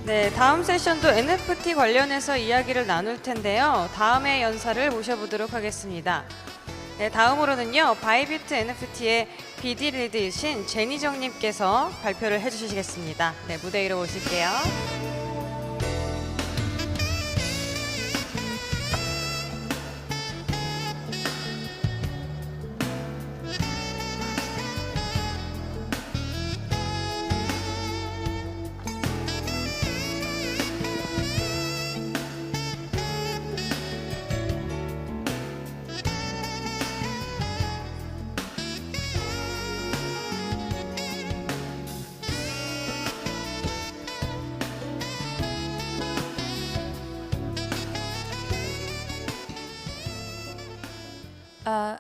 네, 다음 세션도 NFT 관련해서 이야기를 나눌 텐데요. 다음의 연사를 모셔보도록 하겠습니다. 네, 다음으로는요, 바이비트 NFT의 BD 리드이신 제니정님께서 발표를 해주시겠습니다. 네, 무대 위로 오실게요.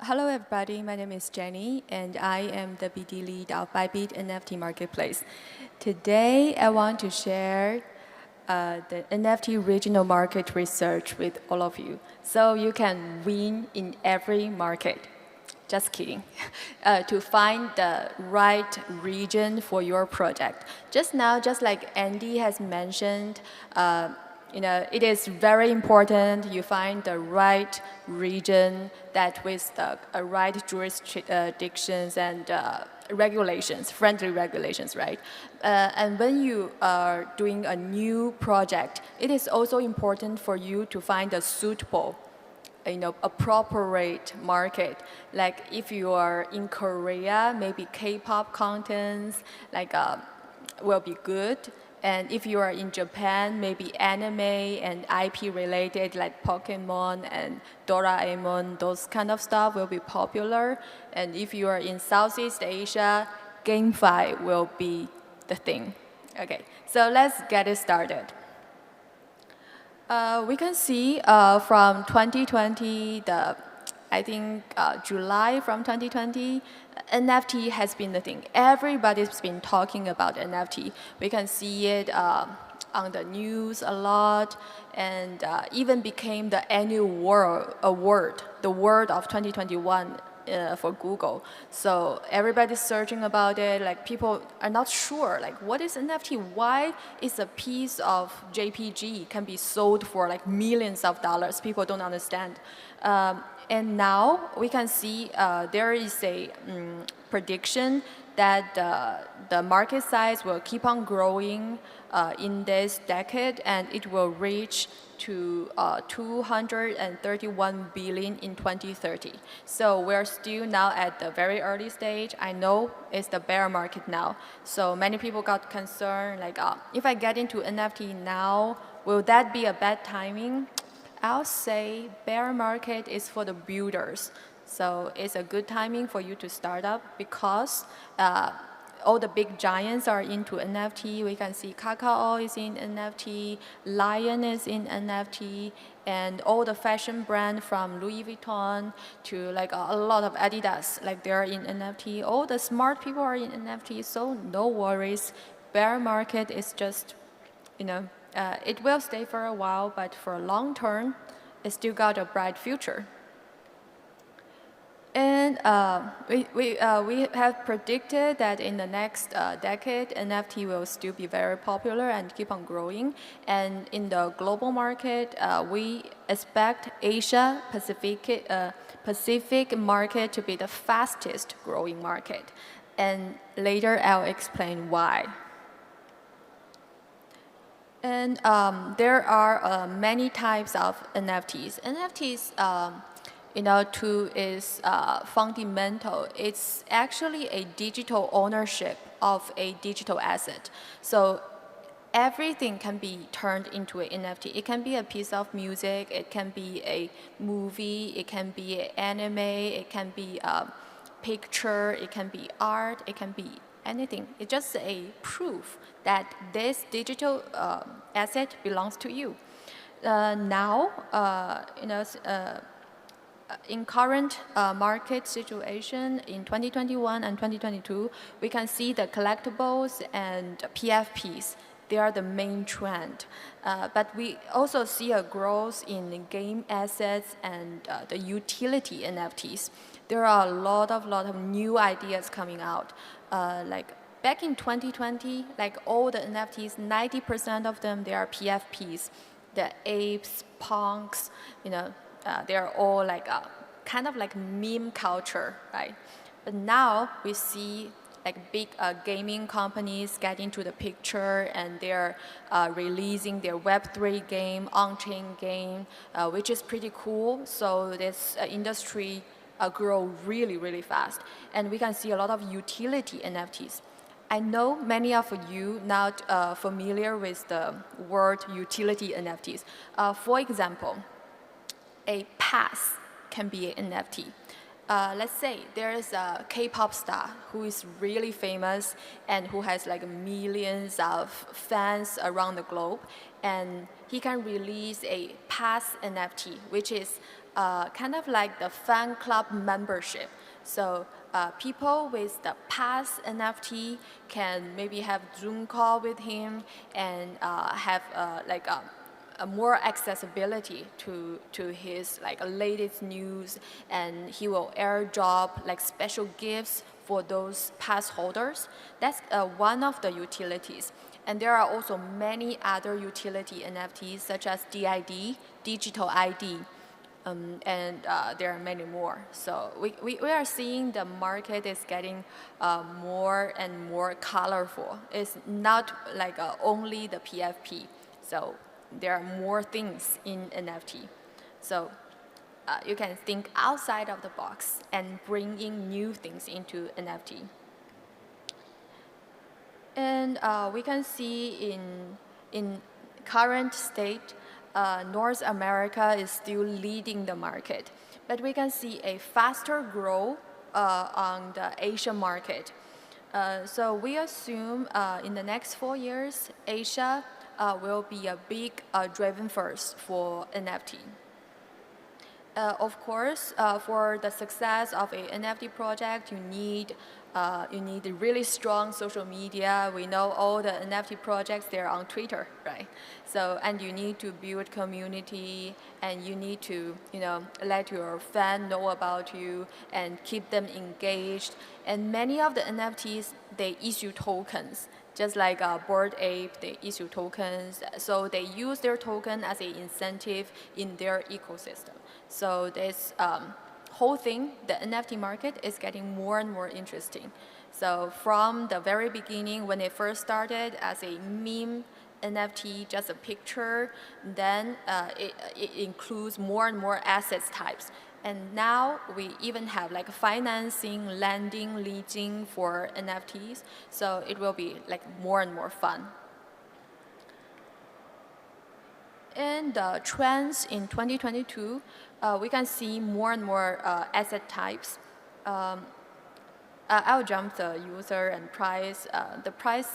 Hello everybody, my name is Jenny and I am the BD lead of Bybit NFT Marketplace. Today I want to share the NFT regional market research with all of you so you can win in every market. Just kidding. To find the right region for your project. Just now, just like Andy has mentioned, it is very important you find the right region that with the right jurisdictions and regulations, friendly regulations, right? And when you are doing a new project, it is also important for you to find a suitable, appropriate market. Like if you are in Korea, maybe K-pop contents will be good. And if you are in Japan, maybe anime and IP related like Pokemon and Doraemon, those kind of stuff will be popular. And if you are in Southeast Asia, GameFi will be the thing. Okay, so let's get it started. We can see from 2020, July from 2020, NFT has been the thing. Everybody's been talking about NFT. We can see it on the news a lot, and even became the annual award, the word of 2021 for Google. So everybody's searching about it. Like people are not sure, like what is NFT? Why is a piece of JPG can be sold for like millions of dollars? People don't understand. And now we can see there is a prediction that the market size will keep on growing in this decade, and it will reach to 231 billion in 2030. So we're still now at the very early stage. I know it's the bear market now. So many people got concerned, like, if I get into NFT now, will that be a bad timing? I'll say bear market is for the builders. So it's a good timing for you to start up because all the big giants are into NFT. We can see Kakao is in NFT, Lion is in NFT, and all the fashion brand from Louis Vuitton to like a lot of Adidas, like they're in NFT. All the smart people are in NFT, so no worries. Bear market is just, it will stay for a while, but for a long term, it still got a bright future. And we have predicted that in the next decade, NFT will still be very popular and keep on growing. And in the global market, we expect Asia Pacific market to be the fastest growing market. And later I'll explain why. And there are many types of NFTs. NFTs, is fundamental. It's actually a digital ownership of a digital asset. So everything can be turned into an NFT. It can be a piece of music, it can be a movie, it can be an anime, it can be a picture, it can be art, it can be anything. It's just a proof that this digital asset belongs to you. In current market situation in 2021 and 2022, we can see the collectibles and PFPs. They are the main trend. But we also see a growth in game assets and the utility NFTs. There are a lot of new ideas coming out. Like back in 2020, like all the NFTs, 90% of them, they are PFPs. The apes, punks, they're all like kind of like meme culture, right? But now we see like big gaming companies get into the picture, and they're releasing their Web3 game, on-chain game, which is pretty cool. So this industry grow really, really fast. And we can see a lot of utility NFTs. I know many of you not familiar with the word utility NFTs. For example, a pass can be an NFT. Let's say there's a K-pop star who is really famous and who has like millions of fans around the globe, and he can release a pass NFT, which is kind of like the fan club membership. So people with the pass NFT can maybe have Zoom call with him and have like a more accessibility to his like latest news, and he will airdrop like special gifts for those pass holders. That's one of the utilities. And there are also many other utility NFTs such as DID, digital ID, and there are many more. So we are seeing the market is getting more and more colorful. It's not like only the PFP. So there are more things in NFT. So you can think outside of the box and bring in new things into NFT. And we can see in current state, North America is still leading the market. But we can see a faster growth on the Asian market. So we assume in the next 4 years, Asia will be a big driving force for NFT. Of course, for the success of a NFT project, you need really strong social media. We know all the NFT projects, they're on Twitter, right? So, and you need to build community, and you need to, let your fan know about you and keep them engaged. And many of the NFTs, they issue tokens. Just like Bored Ape, they issue tokens. So they use their token as an incentive in their ecosystem. So this whole thing, the NFT market, is getting more and more interesting. So from the very beginning, when it first started as a meme NFT, just a picture, then it includes more and more assets types. And now we even have like financing, lending, leasing for NFTs. So it will be like more and more fun. And trends in 2022, we can see more and more asset types. I'll jump the user and price. The price,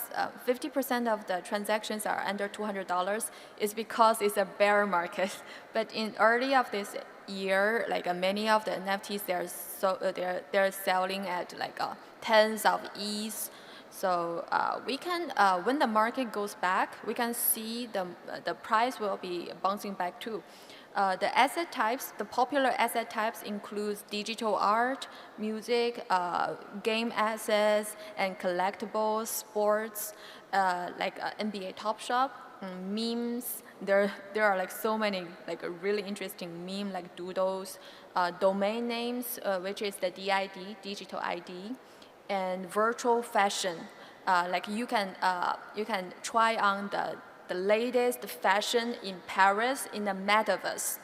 50% of the transactions are under $200 is because it's a bear market. But in early of this year, like many of the NFTs, they're selling at like tens of ETH. So we can, when the market goes back, we can see the price will be bouncing back too. The asset types, the popular asset types includes digital art, music, game assets, and collectibles, sports, like NBA Top Shop, memes. There are like so many like a really interesting meme like doodles, domain names, which is the DID, digital ID, and virtual fashion. Like you can try on the latest fashion in Paris in the metaverse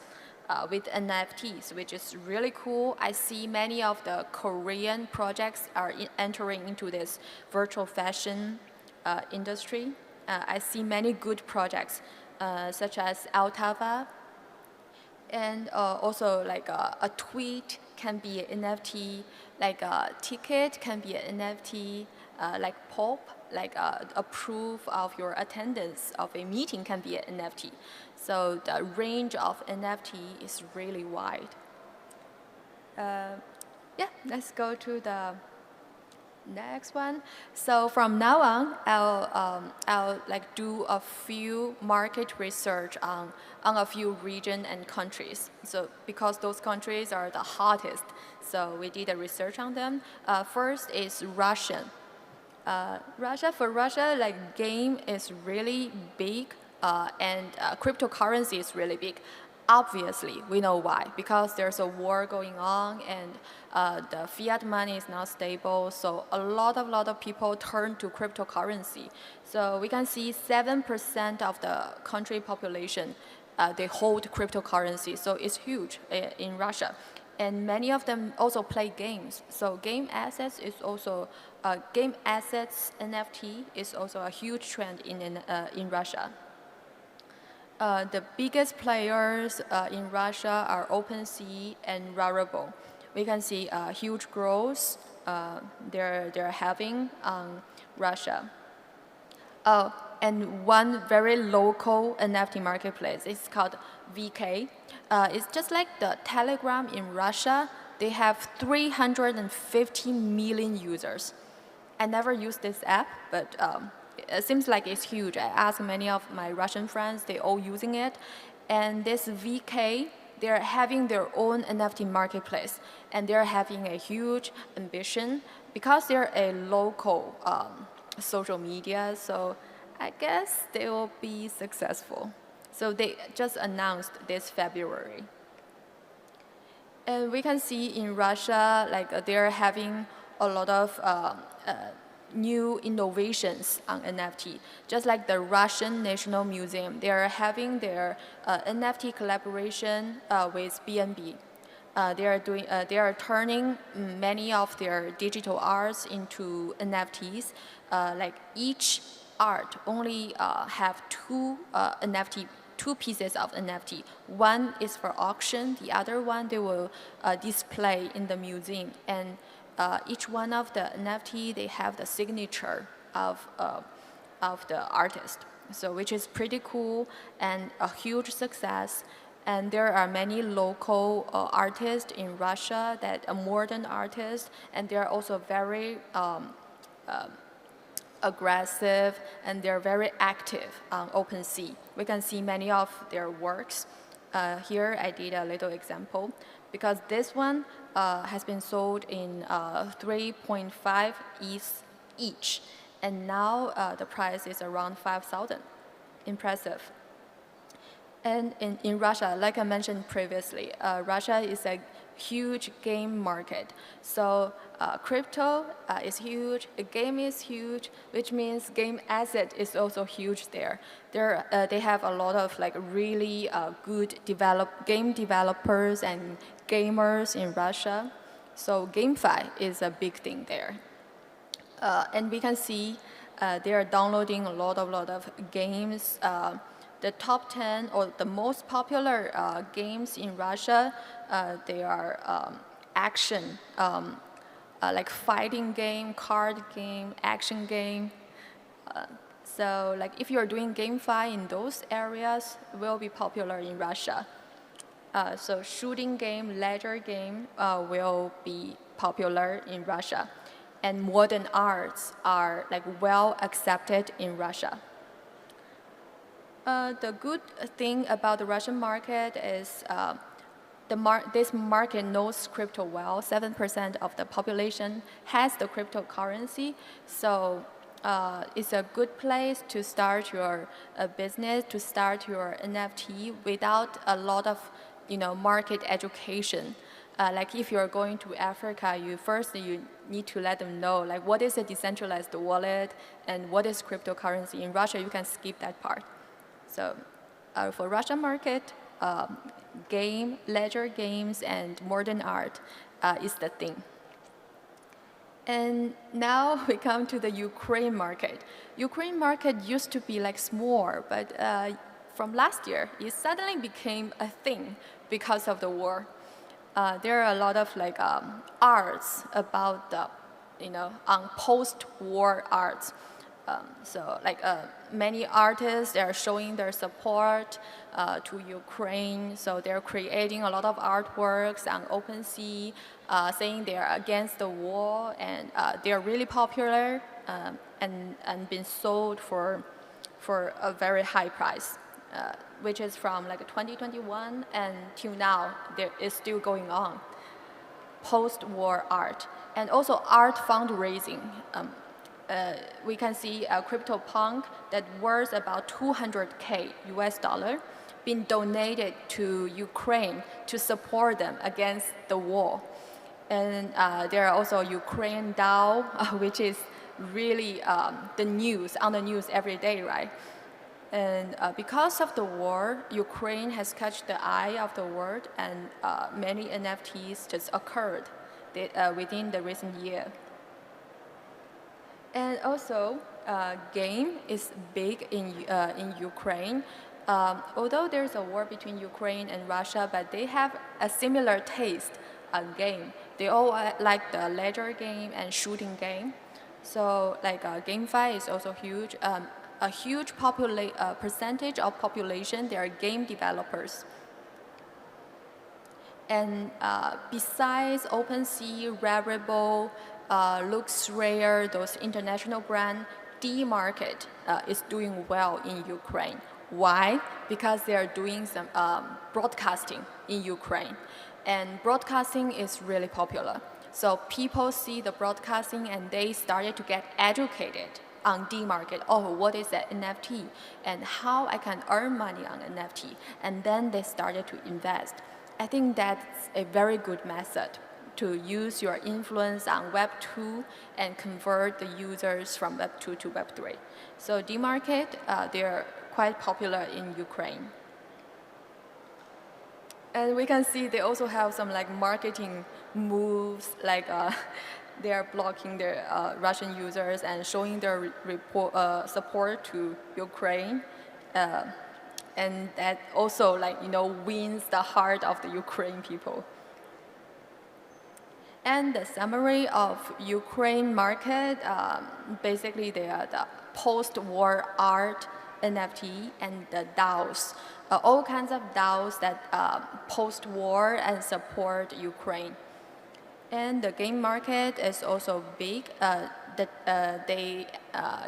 with NFTs, which is really cool. I see many of the Korean projects are entering into this virtual fashion industry. I see many good projects such as Altava, and also like a tweet can be an NFT, like a ticket can be an NFT, like pop, like a proof of your attendance of a meeting can be an NFT. So the range of NFT is really wide. Yeah, let's go to the next one. So from now on, I'll like do a few market research on a few region and countries. So because those countries are the hottest, so we did a research on them. First is Russian. For Russia, like game is really big, and cryptocurrency is really big. Obviously, we know why, because there's a war going on, and the fiat money is not stable. So a lot of people turn to cryptocurrency. So we can see 7% of the country population they hold cryptocurrency. So it's huge in Russia. And many of them also play games. So game assets NFT is also a huge trend in Russia. The biggest players in Russia are OpenSea and Rarible. We can see huge growth they're having on Russia. Oh, and one very local NFT marketplace is called VK. It's just like the Telegram in Russia. They have 350 million users. I never used this app, but it seems like it's huge. I asked many of my Russian friends, they all using it. And this VK, they're having their own NFT marketplace, and they're having a huge ambition because they're a local social media, so I guess they will be successful. So they just announced this February. And we can see in Russia, like they're having a lot of new innovations on NFT. Just like the Russian National Museum, they are having their NFT collaboration with BNB. They are turning many of their digital arts into NFTs. Like each art only have two pieces of NFT. One is for auction, the other one they will display in the museum. And each one of the NFT, they have the signature of the artist. So which is pretty cool and a huge success. And there are many local artists in Russia that are modern artists, and they're also very aggressive, and they're very active on OpenSea. We can see many of their works. Here I did a little example, because this one has been sold in 3.5 ETH each, and now the price is around 5,000. Impressive. And in Russia, like I mentioned previously, Russia is a huge game market. So crypto is huge, a game is huge, which means game asset is also huge there. They have a lot of like really good game developers and gamers in Russia. So GameFi is a big thing there. And we can see they are downloading a lot of games. The top 10 or the most popular games in Russia, they are action, like fighting game, card game, action game. So like if you're doing GameFi in those areas, will be popular in Russia. So shooting game, ledger game will be popular in Russia. And modern arts are like well accepted in Russia. The good thing about the Russian market is this market knows crypto well. 7% of the population has the cryptocurrency, so it's a good place to start your business, to start your NFT without a lot of market education. Like if you're going to Africa, you need to let them know like what is a decentralized wallet and what is cryptocurrency. In Russia, you can skip that part. So for Russian market, ledger games and modern art is the thing. And now we come to the Ukraine market. Ukraine market used to be like small, but from last year, it suddenly became a thing because of the war. There are a lot of like arts about the, on post-war arts. So like many artists, they are showing their support to Ukraine. So they're creating a lot of artworks on OpenSea, saying they are against the war, and they are really popular and been sold for a very high price, which is from like 2021 and till now, there is still going on. Post-war art and also art fundraising. we can see a CryptoPunk that worth about 200K US dollar being donated to Ukraine to support them against the war. And there are also Ukraine DAO, which is really the news, on the news every day, right? And because of the war, Ukraine has catch the eye of the world, and many NFTs just occurred within the recent year. And also, game is big in Ukraine. Although there's a war between Ukraine and Russia, but they have a similar taste on game. They all like the ledger game and shooting game. So like GameFi is also huge. A huge percentage of population, they are game developers. And besides OpenSea, Rarible, LuxRare, those international brands, D-Market is doing well in Ukraine. Why? Because they are doing some broadcasting in Ukraine. And broadcasting is really popular. So people see the broadcasting and they started to get educated on D-Market. Oh, what is an NFT? And how I can earn money on NFT? And then they started to invest. I think that's a very good method to use your influence on Web 2 and convert the users from Web 2 to Web 3. So D-Market, they're quite popular in Ukraine. And we can see they also have some like marketing moves, like they are blocking their Russian users and showing their support to Ukraine. And that also wins the heart of the Ukraine people. And the summary of Ukraine market, basically they are the post-war art, NFT, and the DAOs. All kinds of DAOs that post-war and support Ukraine. And the game market is also big.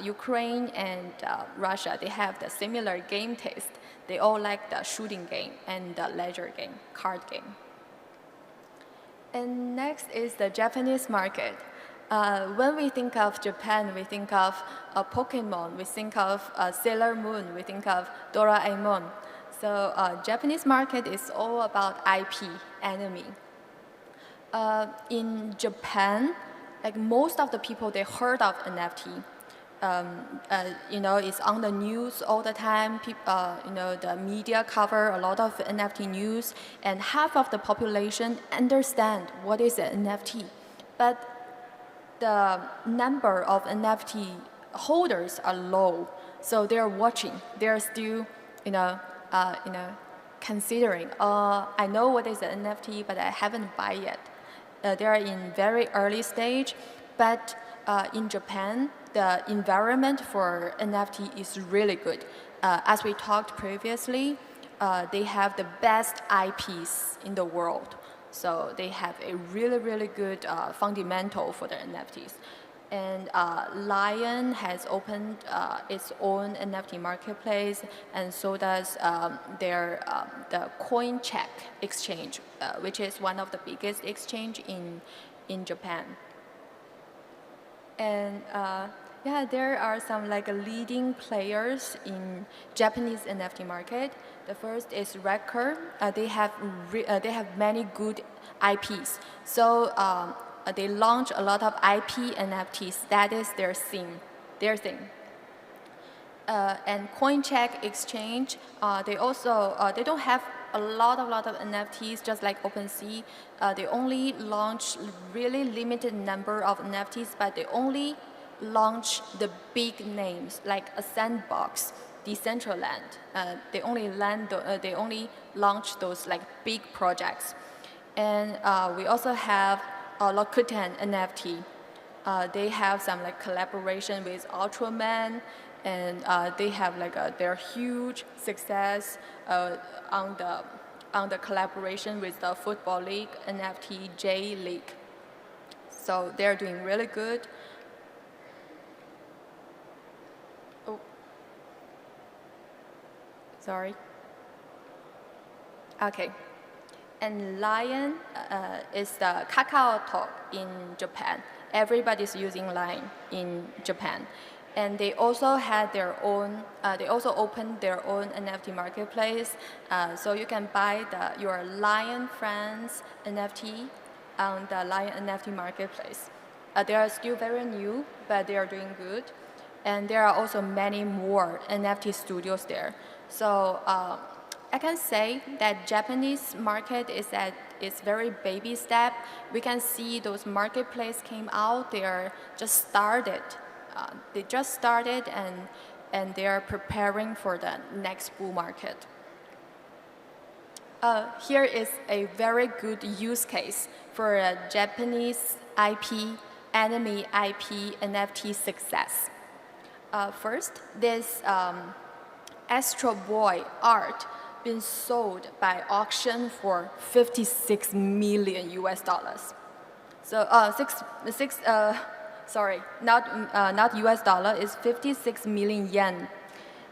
Ukraine and Russia, they have the similar game taste. They all like the shooting game and the ledger game, card game. And next is the Japanese market. When we think of Japan, we think of Pokemon, we think of Sailor Moon, we think of Doraemon. So Japanese market is all about IP, anime. In Japan, like most of the people, they heard of NFT. It's on the news all the time. The media cover a lot of NFT news, and half of the population understand what is an NFT. But the number of NFT holders are low, so they're watching. They're still, considering. I know what is an NFT, but I haven't buy yet. They are in very early stage, but in Japan, the environment for NFT is really good. As we talked previously, they have the best IPs in the world. So they have a really, really good fundamental for the NFTs. And Lion has opened its own NFT marketplace, and so does the CoinCheck exchange, which is one of the biggest exchange in Japan. And there are some leading players in Japanese NFT market. The first is Record. They have many good IPs. So they launch a lot of IP NFTs. That is their thing. And CoinCheck Exchange, they don't have a lot of NFTs, just like OpenSea. They only launch really limited number of NFTs, but they only launch the big names like a Sandbox, Decentraland. They only launch those big projects. And we also have Rakuten NFT. They have some collaboration with Ultraman, and they have their huge success on the collaboration with the Football League NFT J League. So they're doing really good. Oh, sorry. Okay. And Lion is the KakaoTalk in Japan, everybody's using Line in Japan. And they also had their own, they also opened their own NFT marketplace. So you can buy your Lion Friends NFT on the Lion NFT marketplace. They are still very new, but they are doing good. And there are also many more NFT studios there. So I can say that Japanese market is at its very baby step. We can see those marketplaces came out, they are just started. They just started and they are preparing for the next bull market. Here is a very good use case for a Japanese IP, anime IP NFT success. First, this Astro Boy art been sold by auction for 56 million US dollars. So sorry, not US dollar, it's 56 million yen.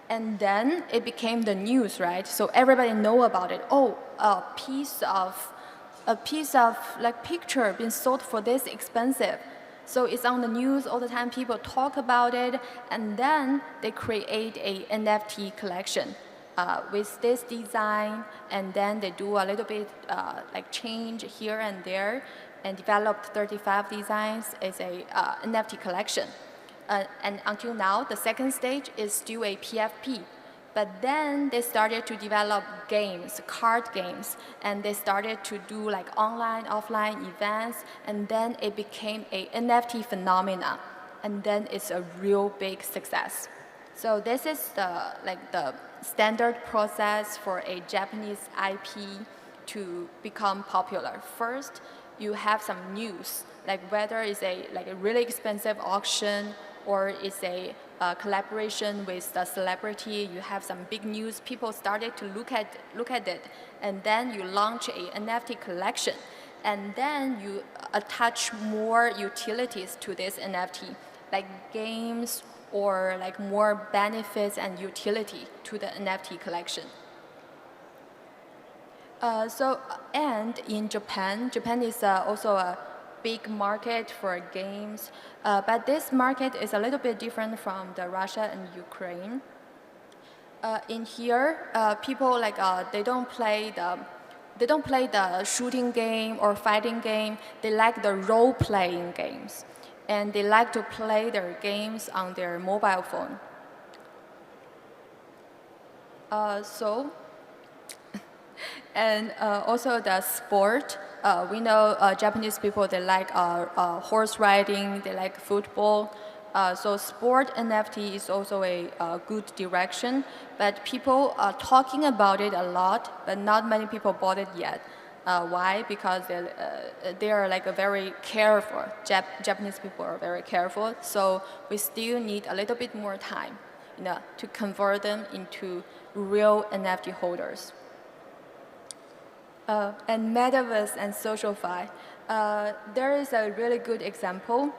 And then it became the news, right? So everybody know about it. Oh, a piece of like picture being sold for this expensive. So it's on the news all the time, people talk about it, and then they create a NFT collection with this design, and then they do a little bit like change here and there, and developed 35 designs as a NFT collection. And until now, the second stage is still a PFP. But then they started to develop games, card games, and they started to do like online, offline events, and then it became a NFT phenomena, and then it's a real big success. So this is the standard process for a Japanese IP to become popular. First, you have some news, like whether it's a really expensive auction or it's a collaboration with a celebrity. You have some big news. People started to look at it, and then you launch a NFT collection, and then you attach more utilities to this NFT, like games or like more benefits and utility to the NFT collection. And in Japan is also a big market for games, but this market is a little bit different from the Russia and Ukraine. In here, people they don't play the shooting game or fighting game. They like the role-playing games, and they like to play their games on their mobile phone. And also the sport. We know Japanese people, they like horse riding, they like football. So sport NFT is also a good direction, but people are talking about it a lot, but not many people bought it yet. Why? Because they are like very careful. Japanese people are very careful, so we still need a little bit more time, to convert them into real NFT holders. And Metaverse and SocialFi. There is a really good example.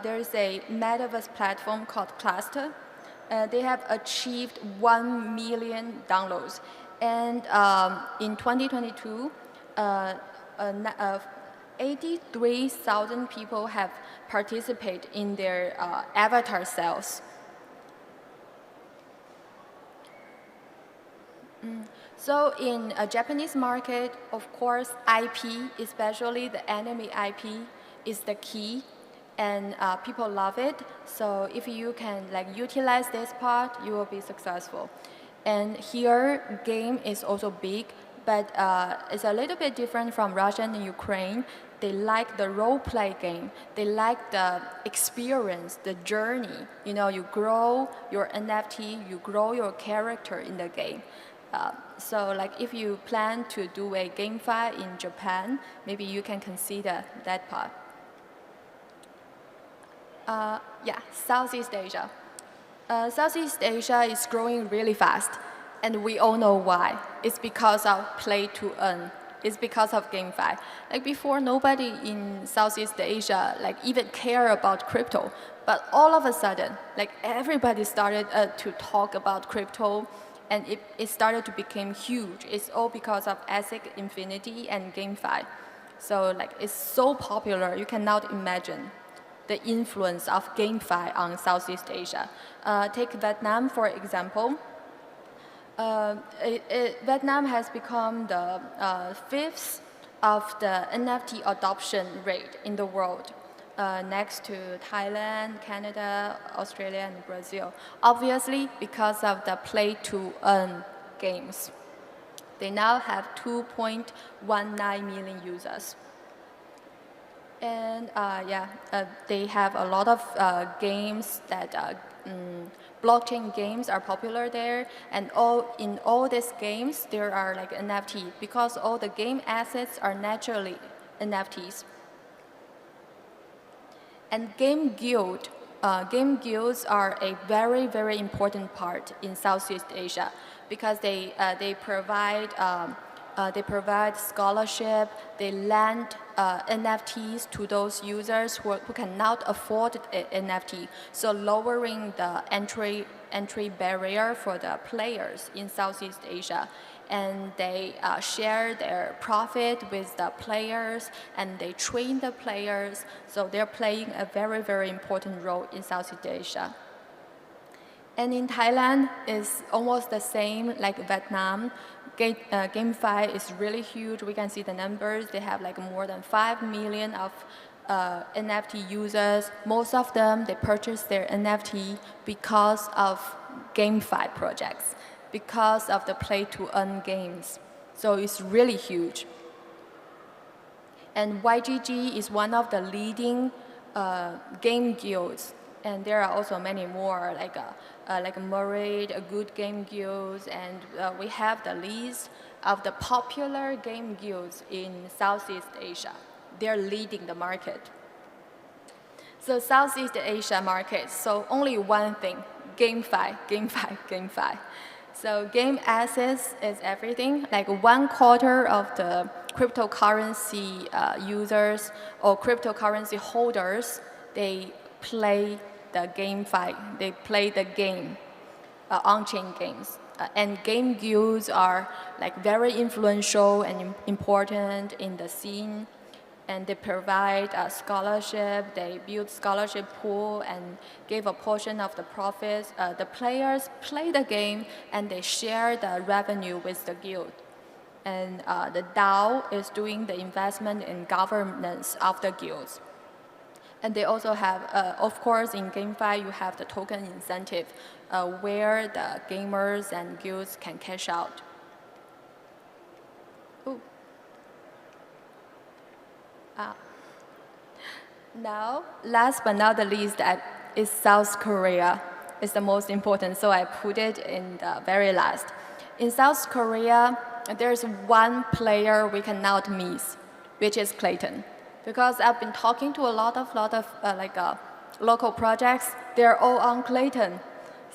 There is a Metaverse platform called Cluster. They have achieved 1 million downloads. And in 2022, 83,000 people have participated in their avatar sales. So in a Japanese market, of course, IP, especially the anime IP, is the key, and people love it. So if you can utilize this part, you will be successful. And here, game is also big, but it's a little bit different from Russia and Ukraine. They like the role-play game. They like the experience, the journey. You grow your NFT, you grow your character in the game. So if you plan to do a GameFi in Japan, maybe you can consider that part. Yeah, Southeast Asia. Southeast Asia is growing really fast, and we all know why. It's because of play to earn. It's because of GameFi. Before, nobody in Southeast Asia even care about crypto, but all of a sudden, everybody started to talk about crypto, and it started to become huge. It's all because of ASIC Infinity and GameFi. So it's so popular, you cannot imagine. the influence of GameFi on Southeast Asia. Take Vietnam, for example. Vietnam has become the fifth of the NFT adoption rate in the world, next to Thailand, Canada, Australia, and Brazil. Obviously, because of the play-to-earn games. They now have 2.19 million users. And they have a lot of games that blockchain games are popular there, and in all these games there are like NFT because all the game assets are naturally NFTs. And game guilds are a very, very important part in Southeast Asia because they provide scholarship, they lend NFTs to those users who cannot afford an NFT, so lowering the entry barrier for the players in Southeast Asia. And they share their profit with the players, and they train the players, so they're playing a very, very important role in Southeast Asia. And in Thailand, it's almost the same like Vietnam. GameFi is really huge. We can see the numbers. They have like more than 5 million of NFT users. Most of them, they purchase their NFT because of GameFi projects, because of the play-to-earn games. So it's really huge. And YGG is one of the leading game guilds. And there are also many more, like Murray, a good game guilds, and we have the list of the popular game guilds in Southeast Asia. They're leading the market. So Southeast Asia market, so only one thing, GameFi, GameFi, GameFi. So game assets is everything, like 1/4 of the cryptocurrency users or cryptocurrency holders, they play the GameFi, they play the game, on-chain games. And game guilds are like very influential and important in the scene. And they provide a scholarship, they build scholarship pool and give a portion of the profits. The players play the game and they share the revenue with the guild. And the DAO is doing the investment and governance of the guilds. And they also have, of course, in GameFi, you have the token incentive, where the gamers and guilds can cash out. Ooh. Now, last but not the least, is South Korea. It's the most important, so I put it in the very last. In South Korea, there's one player we cannot miss, which is Clayton. Because I've been talking to a lot of local projects, they're all on Clayton.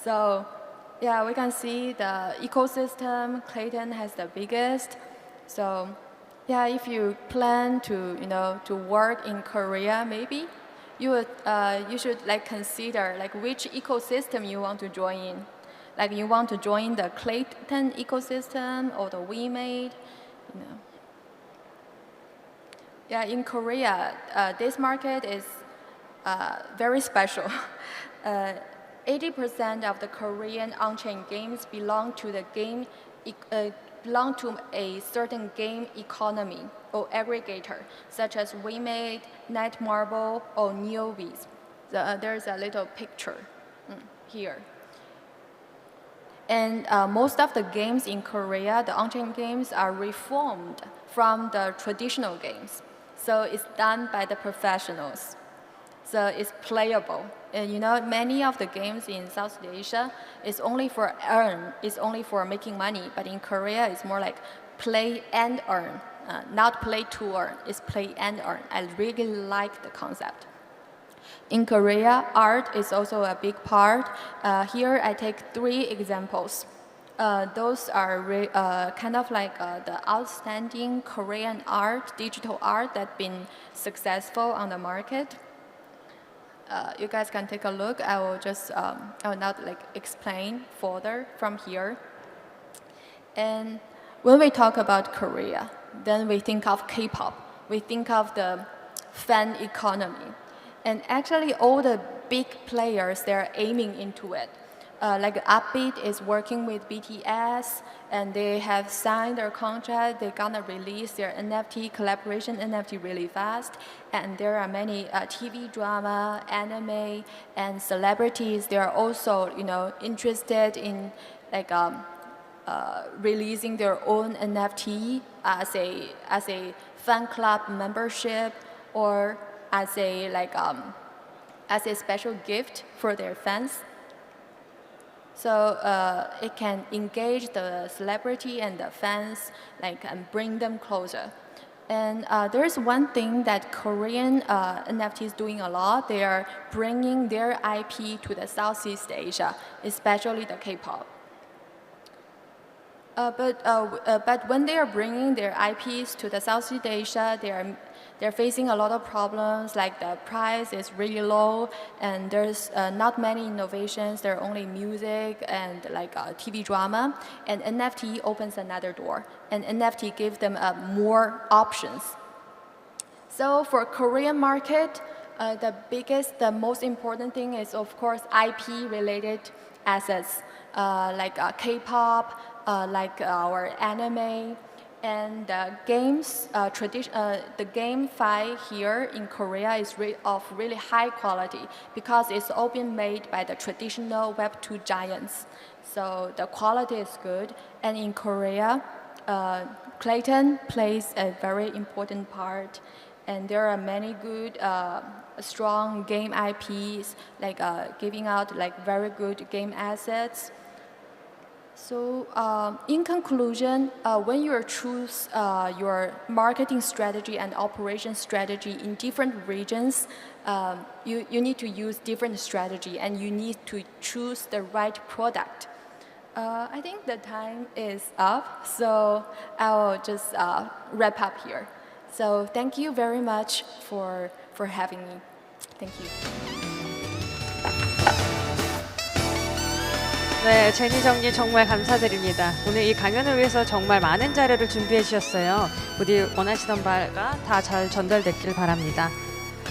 So yeah, we can see the ecosystem, Clayton has the biggest. So yeah, if you plan to work in Korea, maybe you should consider which ecosystem you want to join in. Like you want to join the Clayton ecosystem or the WeMade, Yeah, in Korea, this market is very special. 80% of the Korean on-chain games belong to a certain game economy or aggregator, such as WeMade, Netmarble, or NeoViz. There's a little picture here. And most of the games in Korea, the on-chain games, are reformed from the traditional games. So it's done by the professionals. So it's playable. And many of the games in South Asia is only for making money. But in Korea, it's more like play and earn, not play to earn. It's play and earn. I really like the concept. In Korea, art is also a big part. Here I take 3 examples. Those are kind of like the outstanding Korean art, digital art that's been successful on the market. You guys can take a look. I will not explain further from here. And when we talk about Korea, then we think of K-pop. We think of the fan economy. And actually, all the big players, they're aiming into it. Like Upbeat is working with BTS, and they have signed their contract. They're gonna release their NFT collaboration NFT really fast. And there are many TV drama, anime, and celebrities. They are also, interested in like releasing their own NFT as a fan club membership or as a special gift for their fans. So it can engage the celebrity and the fans, and bring them closer. And there's one thing that Korean NFT is doing a lot. They are bringing their IP to the Southeast Asia, especially the K-pop. But when they are bringing their IPs to the Southeast Asia, they're facing a lot of problems, like the price is really low, and there's not many innovations. There are only music and TV drama, and NFT opens another door, and NFT gives them more options. So for Korean market, the most important thing is, of course, IP-related assets, like K-pop, like our anime, and games. The GameFi here in Korea is of really high quality because it's all been made by the traditional Web2 giants. So the quality is good, and in Korea, Clayton plays a very important part. And there are many good, strong game IPs, giving out very good game assets. So in conclusion, when you choose your marketing strategy and operation strategy in different regions, you need to use different strategy, and you need to choose the right product. I think the time is up, so I'll just wrap up here. So thank you very much for having me. Thank you. 네, 제니 정리 정말 감사드립니다. 오늘 이 강연을 위해서 정말 많은 자료를 준비해 주셨어요. 부디 원하시던 바가 다 잘 전달됐길 바랍니다.